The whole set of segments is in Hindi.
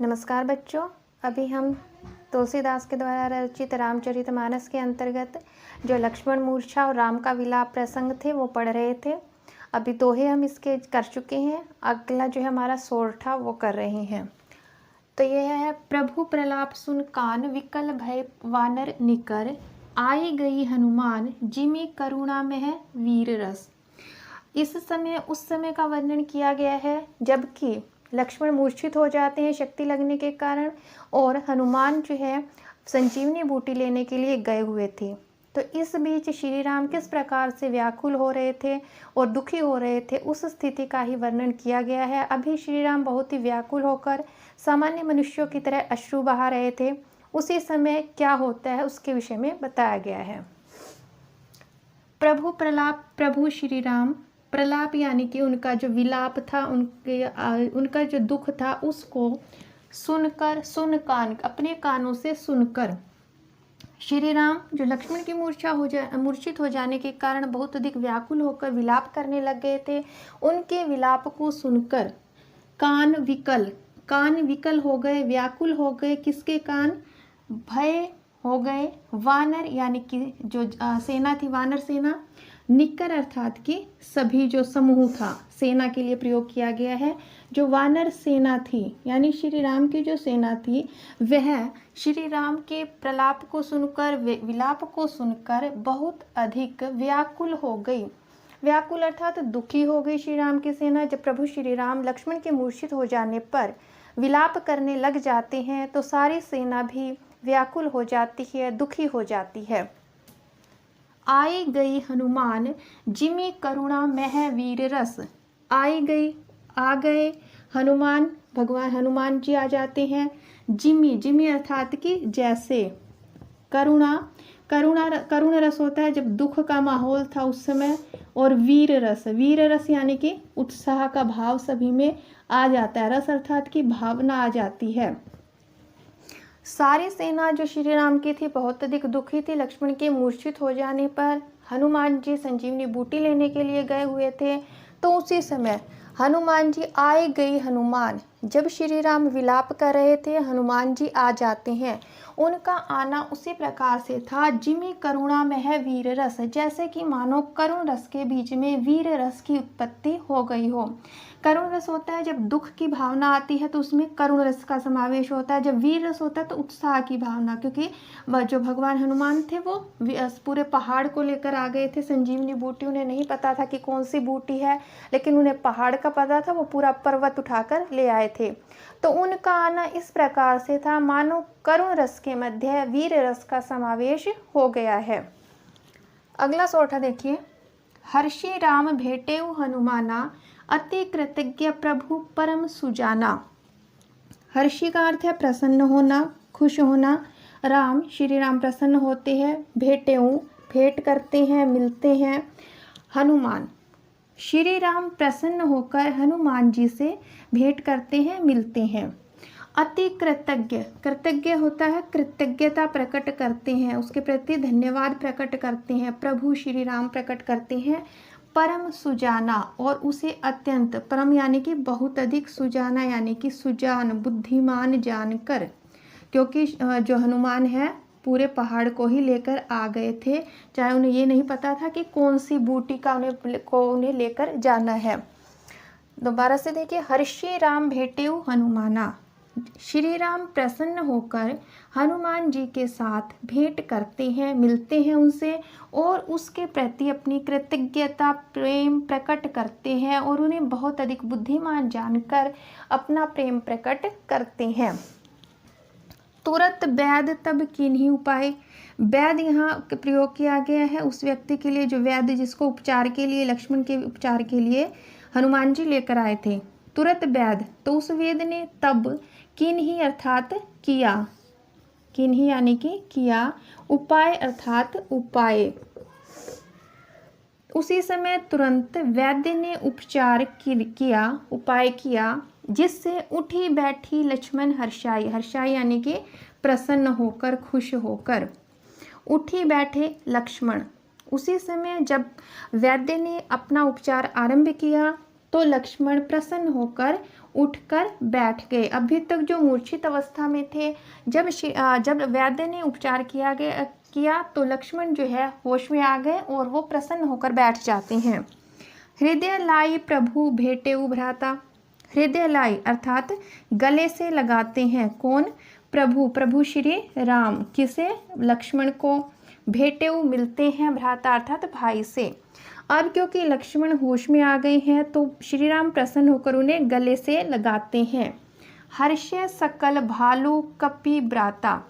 नमस्कार बच्चों, अभी हम तुलसीदास के द्वारा रचित रामचरितमानस के अंतर्गत जो लक्ष्मण मूर्छा और राम का विलाप प्रसंग थे वो पढ़ रहे थे। अभी दोहे हम इसके कर चुके हैं, अगला जो है हमारा सोरठा वो कर रहे हैं। तो यह है, प्रभु प्रलाप सुन कान विकल भय वानर निकर, आई गई हनुमान जिमि करुणा में है वीर रस। इस समय उस समय का वर्णन किया गया है जबकि लक्ष्मण मूर्छित हो जाते हैं शक्ति लगने के कारण, और हनुमान जो है संजीवनी बूटी लेने के लिए गए हुए थे। तो इस बीच श्री राम किस प्रकार से व्याकुल हो रहे थे और दुखी हो रहे थे, उस स्थिति का ही वर्णन किया गया है। अभी श्री राम बहुत ही व्याकुल होकर सामान्य मनुष्यों की तरह अश्रु बहा रहे थे। उसी समय क्या होता है उसके विषय में बताया गया है। प्रभु प्रलाप, प्रभु श्री राम प्रलाप यानी कि उनका जो विलाप था, उनका जो दुख था उसको सुनकर, सुन कान, अपने कानों से सुनकर श्री राम जो लक्ष्मण की मूर्छित हो जाने के कारण बहुत अधिक व्याकुल होकर विलाप करने लग गए थे, उनके विलाप को सुनकर कान विकल हो गए, व्याकुल हो गए। किसके कान? भय हो गए। वानर यानी कि जो सेना थी, वानर सेना, निकर अर्थात कि सभी जो समूह था, सेना के लिए प्रयोग किया गया है। जो वानर सेना थी यानी श्री राम की जो सेना थी, वह श्री राम के प्रलाप को सुनकर, विलाप को सुनकर बहुत अधिक व्याकुल हो गई। व्याकुल अर्थात दुखी हो गई श्री राम की सेना। जब प्रभु श्री राम लक्ष्मण के मूर्छित हो जाने पर विलाप करने लग जाते हैं तो सारी सेना भी व्याकुल हो जाती है, दुखी हो जाती है। आई गई हनुमान जिमि करुणा मह वीर रस। आई गई, आ गए हनुमान, भगवान हनुमान जी आ जाते हैं। जिमि अर्थात कि जैसे, करुण रस होता है जब दुख का माहौल था उस समय, और वीर रस यानी कि उत्साह का भाव सभी में आ जाता है। रस अर्थात कि भावना आ जाती है। सारी सेना जो श्री राम की थी बहुत अधिक दुखी थी लक्ष्मण के मूर्छित हो जाने पर। हनुमान जी संजीवनी बूटी लेने के लिए गए हुए थे। तो उसी समय हनुमान जी आई गई हनुमान, जब श्री राम विलाप कर रहे थे हनुमान जी आ जाते हैं। उनका आना उसी प्रकार से था, जिमि करुणा में है वीर रस, जैसे कि मानो करुण रस के बीच में वीर रस की उत्पत्ति हो गई हो। करुण रस होता है जब दुख की भावना आती है तो उसमें करुण रस का समावेश होता है। जब वीर रस होता है तो उत्साह की भावना, क्योंकि जो भगवान हनुमान थे वो पूरे पहाड़ को लेकर आ गए थे संजीवनी बूटी। उन्हें नहीं पता था कि कौन सी बूटी है, लेकिन उन्हें पहाड़ का पता था, वो पूरा पर्वत उठाकर ले आए थे। तो उनका आना इस प्रकार से था मानो करुण रस के मध्य वीर रस का समावेश हो गया है। अगला सोरठा देखिए। हर्षि राम भेटेउ हनुमाना, अति कृतज्ञ प्रभु परम सुजाना। हर्षि का अर्थ है प्रसन्न होना, खुश होना। राम, श्री राम प्रसन्न होते हैं। भेटेउ, भेंट करते हैं, मिलते हैं। हनुमान, श्री राम प्रसन्न होकर हनुमान जी से भेंट करते हैं, मिलते हैं। अति कृतज्ञ होता है कृतज्ञता प्रकट करते हैं, उसके प्रति धन्यवाद प्रकट करते हैं। प्रभु श्री राम प्रकट करते हैं। परम सुजाना, और उसे अत्यंत, परम यानी कि बहुत अधिक, सुजाना यानी कि सुजान, बुद्धिमान जानकर, क्योंकि जो हनुमान है पूरे पहाड़ को ही लेकर आ गए थे, चाहे उन्हें ये नहीं पता था कि कौन सी बूटी का उन्हें लेकर जाना है। दोबारा से देखिए। हर्षि राम भेटेउ हनुमाना, श्री राम प्रसन्न होकर हनुमान जी के साथ भेंट करते हैं, मिलते हैं उनसे, और उसके प्रति अपनी कृतज्ञता, प्रेम प्रकट करते हैं, और उन्हें बहुत अधिक बुद्धिमान जानकर अपना प्रेम प्रकट करते हैं। तुरत वैद तब कीन्ही उपाय। वैद यहाँ प्रयोग किया गया है उस व्यक्ति के लिए जो वैद, जिसको उपचार के लिए, लक्ष्मण के उपचार के लिए हनुमान जी लेकर आए थे। तुरत वैद, तो उस वेद ने तब, किन्ही अर्थात किया, किन्ही यानी कि किया, उपाय अर्थात उपाय। उसी समय तुरंत वैद्य ने उपचार किया, उपाय किया, जिससे उठी बैठी लक्ष्मण हर्षाई। हर्षाई यानी कि प्रसन्न होकर, खुश होकर। उठी बैठे लक्ष्मण। उसी समय जब वैद्य ने अपना उपचार आरंभ किया तो लक्ष्मण प्रसन्न होकर उठकर बैठ गए। अभी तक जो मूर्छित अवस्था में थे, जब वैद्य ने उपचार किया तो लक्ष्मण जो है होश में आ गए और वो प्रसन्न होकर बैठ जाते हैं। हृदय लाई प्रभु भेटेउ भ्राता। हृदय लाई अर्थात गले से लगाते हैं। कौन? प्रभु श्री राम। किसे? लक्ष्मण को। भेटेउ मिलते हैं, भ्राता अर्थात भाई से। अब क्योंकि लक्ष्मण होश में आ गए हैं तो श्री राम प्रसन्न होकर उन्हें गले से लगाते हैं। हर्षे सकल भालू कपि ब्राता।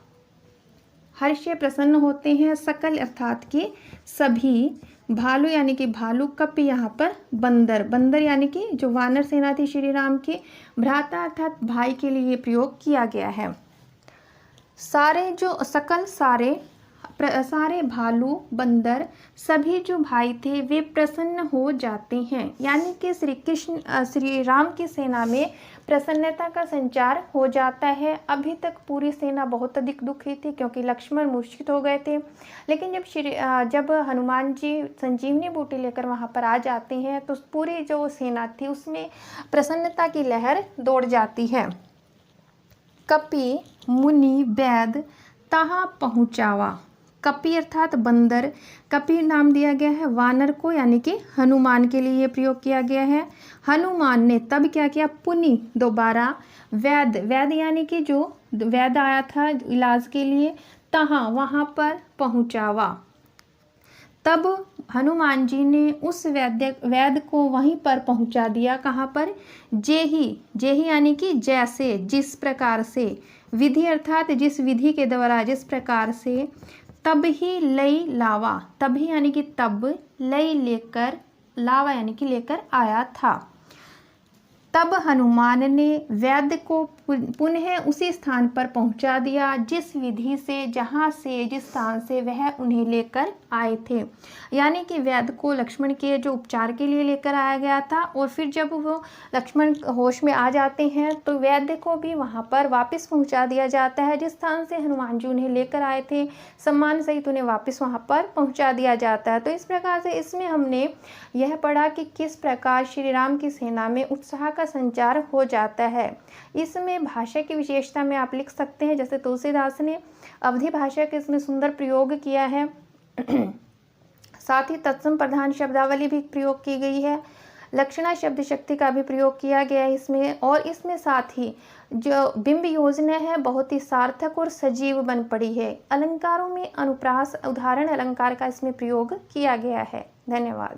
हर्षे प्रसन्न होते हैं, सकल अर्थात कि सभी, भालू यानी कि भालू, कपि यहाँ पर बंदर यानी कि जो वानर सेना थी श्री राम की, भ्राता अर्थात भाई के लिए प्रयोग किया गया है। सारे जो सकल सारे भालू, बंदर, सभी जो भाई थे वे प्रसन्न हो जाते हैं, यानी कि श्री राम की सेना में प्रसन्नता का संचार हो जाता है। अभी तक पूरी सेना बहुत अधिक दुखी थी क्योंकि लक्ष्मण मूर्छित हो गए थे, लेकिन जब हनुमान जी संजीवनी बूटी लेकर वहां पर आ जाते हैं तो पूरी जो सेना थी उसमें प्रसन्नता की लहर दौड़ जाती है। कपि मुनि वैद तहाँ पहुँचावा। कपि अर्थात बंदर, कपि नाम दिया गया है वानर को, यानी कि हनुमान के लिए प्रयोग किया गया है। हनुमान ने तब क्या किया? पुनि दोबारा, वैद यानी कि जो वैद आया था इलाज के लिए, तहाँ वहाँ पर पहुँचावा। तब हनुमान जी ने उस वैद्य को वहीं पर पहुंचा दिया। कहाँ पर? जेही यानी कि जैसे, जिस प्रकार से, विधि अर्थात जिस विधि के द्वारा, जिस प्रकार से। तब ही लई लावा, तभी यानी कि तब, लई लेकर, लावा यानी कि लेकर आया था। तब हनुमान ने वैद्य को पुनः उसी स्थान पर पहुंचा दिया जिस विधि से, जहां से, जिस स्थान से वह उन्हें लेकर आए थे। यानी कि वैद्य को लक्ष्मण के जो उपचार के लिए लेकर आया गया था, और फिर जब वो लक्ष्मण होश में आ जाते हैं तो वैद्य को भी वहां पर वापस पहुंचा दिया जाता है जिस स्थान से हनुमान जी उन्हें लेकर आए थे। सम्मान सहित उन्हें वापस वहां पर पहुंचा दिया जाता है। तो इस प्रकार से इसमें हमने यह पढ़ा कि किस प्रकार श्री राम की सेना में उत्साह का संचार हो जाता है। इसमें भाषा की विशेषता में आप लिख सकते हैं, जैसे तुलसीदास ने अवधी भाषा के इसमें सुंदर प्रयोग किया है। साथ ही तत्सम प्रधान शब्दावली भी प्रयोग की गई है। लक्षणा शब्द शक्ति का भी प्रयोग किया गया है इसमें, और इसमें साथ ही जो बिंब योजना है बहुत ही सार्थक और सजीव बन पड़ी है। अलंकारों में अनुप्रास, उदाहरण अलंकार का इसमें प्रयोग किया गया है। धन्यवाद।